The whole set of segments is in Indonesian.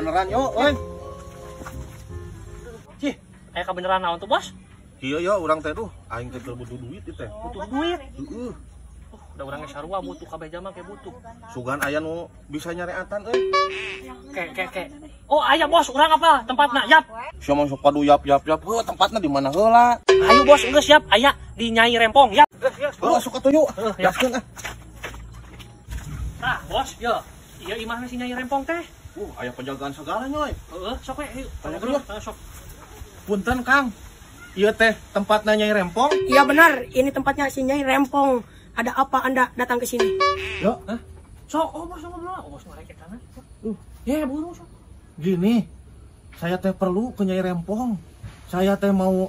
beneran yo, euy. Cih, aya kabeneran naon tuh, Bos? Iya yo, urang teh aing teh butuh duit ieu teh. Butuh duit. Heeh. Udah urang sarua butuh kabeh jaman kayak butuh. Sugan aya nu bisa nyareatan euy. Ke. Oh, aya Bos, urang apa tempatna? Yap. Sia mah sok padu yap. Heuh, tempatna di mana heula? Ayo Bos, geus siap. Aya di Nyai Rempong. Yap. Heeh, sok atuh yuk. Gaskeun ah. Nah, Bos, yo. Ieu imahna si Nyai Rempong teh. Aya penjagaan segala nyoy. Heeh, sok we, ayo. Sok. Punten Kang. Ieu teh tempatna Nyai Rempong. Iya benar, ini tempatnya si Nyai Rempong. Ada apa Anda datang ke sini? Yo, Sok, Bos ngobrol. Bos ngarek kana. Ya, buru sok. Gini. Saya teh perlu ke Nyai Rempong. Saya teh mau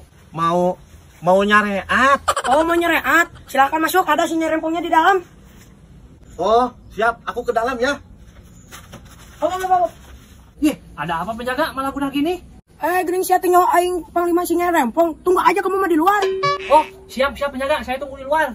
nyareat. Oh, mau nyereat? Silakan masuk, ada si Nyai Rempongnya di dalam. Oh, siap. Aku ke dalam ya. Oh. Ih, ada apa penjaga malah udah gini? Gering sia tinggal aing panglima si Nyai Rempong. Tunggu aja kamu mah di luar. Oh, siap penjaga. Saya tunggu di luar.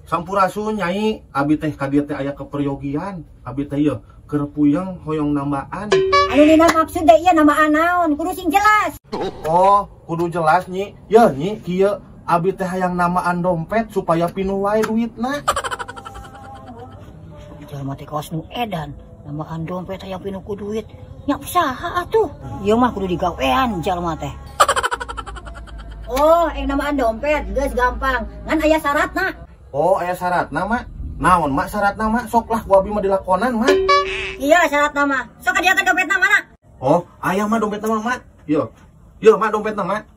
Sampurasun Nyai, abi teh ka dieu teh aya keperyogian. Abi teh yeuh keur puyeng hoyong nambaan. Anu dina maksud da ieu nama anaon, kudu sing jelas. Oh, kudu jelas Nyi. Yeuh Nyi, kieu abi teh hayang namaan dompet supaya pinuh wae duitna. Jelema teh kaos nu edan, namaan dompet hayang pinuh ku duit. Nya usaha atuh. Ieu mah kudu digawean jelema teh. Oh, namaan dompet geus gampang. Ngan aya syaratna. Oh, aya syaratna mak. Naon mak syaratna mak? Sok lah ku abi mah dilakonan mak. Iya syaratna mah. Sok kadieukeun dompetna mana? Oh, aya mah dompetna mah mak. Yo mak dompetna mak.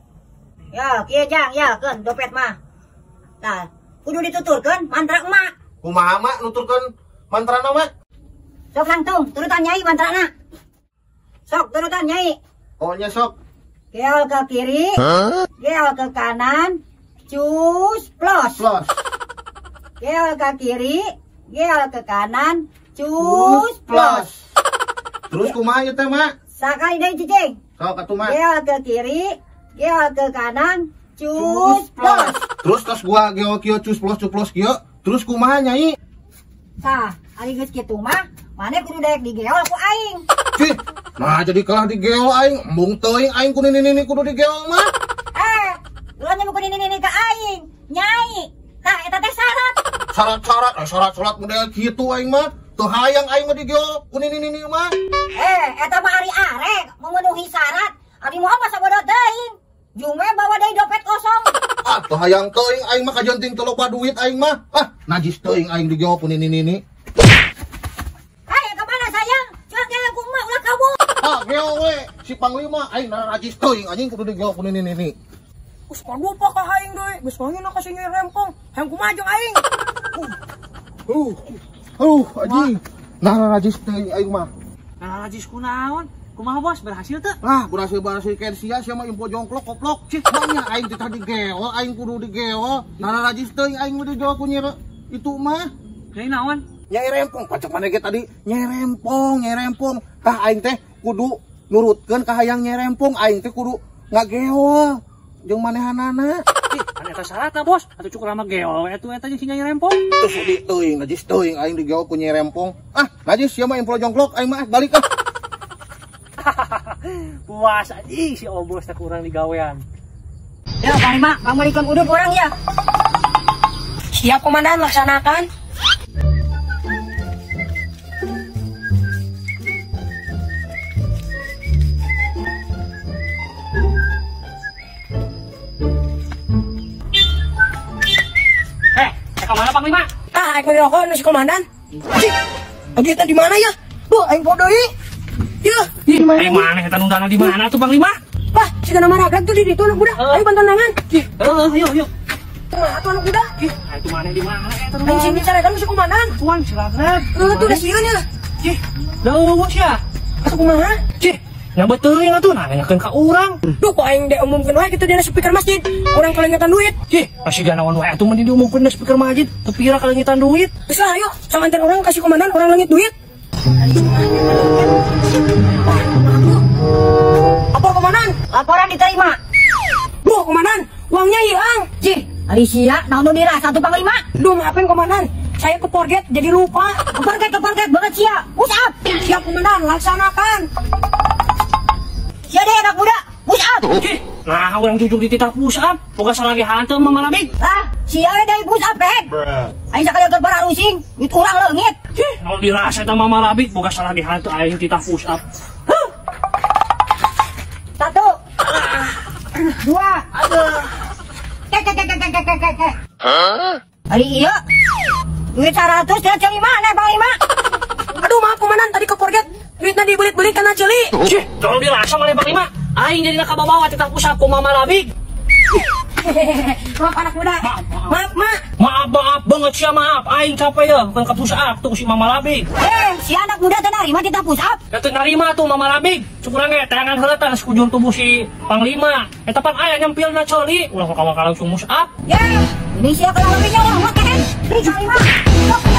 Ya, kieu jang ya keun dompet mah. Tah, kudu dituturkeun mantra emak. Kumaha mak nuturkeun mantrana mak? Sok langtung, turutan Nyai mantrana. Sok turutan Nyai. Oh nya sok. Geol ke kiri, geol ke kanan, cus plus. Geol ke kiri, geol ke kanan, cus plus. Terus kumaha ieu teh mak? Sakali deui cicing. Sok atuh mak. Geol ke kiri, geol ke kanan, cus plus. Terus tos gua geo kieu cus plus kieu, terus kumaha Nyai? Tah, ari geus kitu mah, mane kudu daek digeol ku aing. Cih, nah jadi kalah digeo aing, embung teuing aing ku nini kudu digeo mah. Ulah nyebut nini ka aing, Nyai. Tah eta teh syarat. Syarat model kitu aing mah. Teu hayang aing mah digeo ku nini mah. Eta mah ari arek memenuhi syarat. Abi moal masa bodoh teuing. Jume bawa deui dompet kosong. Teu hayang teuing aing mah kajenting teu loba duit aing mah. Najis teuing aing digeo ku nini. Kemana sayang? Cuman gaya ku emak ulah kabur. Geo we si panglima aing najis teuing anjing kudu digeo ku nini. Us palupa ka aing deui. Geus mangina ka si Nyai Rempong. Hayang kumaha jeung aing. Anjing. Nah najis teuing aing mah. Nah, najis kunaon? Kumaha Bos, berhasil teu? Berhasil kayak sia mah info jongklok koplok. Cih, maunya aing teh digeo, aing kudu digeo. Nah najis teuing aing mah digeo ku Nyai itu mah. Nyai naon? Nyai Rempong, pacak mana ge tadi? Nyai Rempong. Tah aing teh kudu nurutkeun ka hayang Nyai Rempong, aing teh kudu ngageo jeung manehanana. Kan eta syaratna Bos, atuh cukur sama geo eta jeung si Nyai Rempong. Terus di teuing, najis teuing aing digeo ku Nyai Rempong. Najis sia mah info jongklok aing mah balik ah. Puas anjing si Obos teh kurang digawean. Ya, Panglima, pamulikeun uduk orang ya. Siap komandan, laksanakan. Kemana Panglima? Aing mau dirokok nih si komandan. Cik, abdi eta di mana ya? Duh, aing podo deui. Yeuh, di mana? Mana eta nundana di mana tuh Panglima? Wah, si nama ragrag tuh di ditu anak budak. Ayo bantuan tangan. Yuk. Kumaha tuh anak budak? Itu mana di mana eta? Aing sini carekan si komandan. Tuan silakan. Tuh udah sieun ya. Cih, da urus ya. Atuh kumaha? Cih, nyambet teuing atuh nanyakeun ka urang. Duh, kok aing diumumkeun wae kitu dina speaker masjid. Urang kalengetan duit. Cih, masih ganawan wae atuh mah diumumkeun di speaker masjid. Teu pira kalengetan duit. Geus lah, ayo, samanten orang kasih komandan orang langit duit. Apa komandan? Laporan diterima. Duh, komandan, uangnya hilang. Cih, Alicia, naon dirasa tuh Panglima? Duh, maafin komandan. Saya keporget jadi lupa. Keporket banget sia. Usap. Siap komandan, laksanakan. Siap deh anak muda, push up. Nah, orang jujur di titah push up. Boga salagi hantu Mama Labing. Ah, siap deh push up head. Aing sakali keur rusing, itu ulang leungit. Kalau dirasa eta Mama Labing, boga salagi hantu aing titah push up. 1, 2, kek. Ari iya. Duit 100 dia celi mana Bang Lima? Aduh maaf komandan, tadi keforget. Duitnya dibelit-belit karena celi. Kalau dirasa malih Bang Lima, aing jadi kabawa titah push up ku Mama Labing. Maaf anak muda. Maaf banget sih maaf. Aing capek ya, bukan ke push up tuh si Mama Labing. Si anak muda teh narima kita push up. Ya teu narima tuh Mama Labing. Syukuran ge tayangan heula teh sekujur tubuh si Panglima. Eta pan aya nyempilna ceuli. Ulah ka langsung push up. Ini siapa kalau lebihnya ulah makan. Ini 5.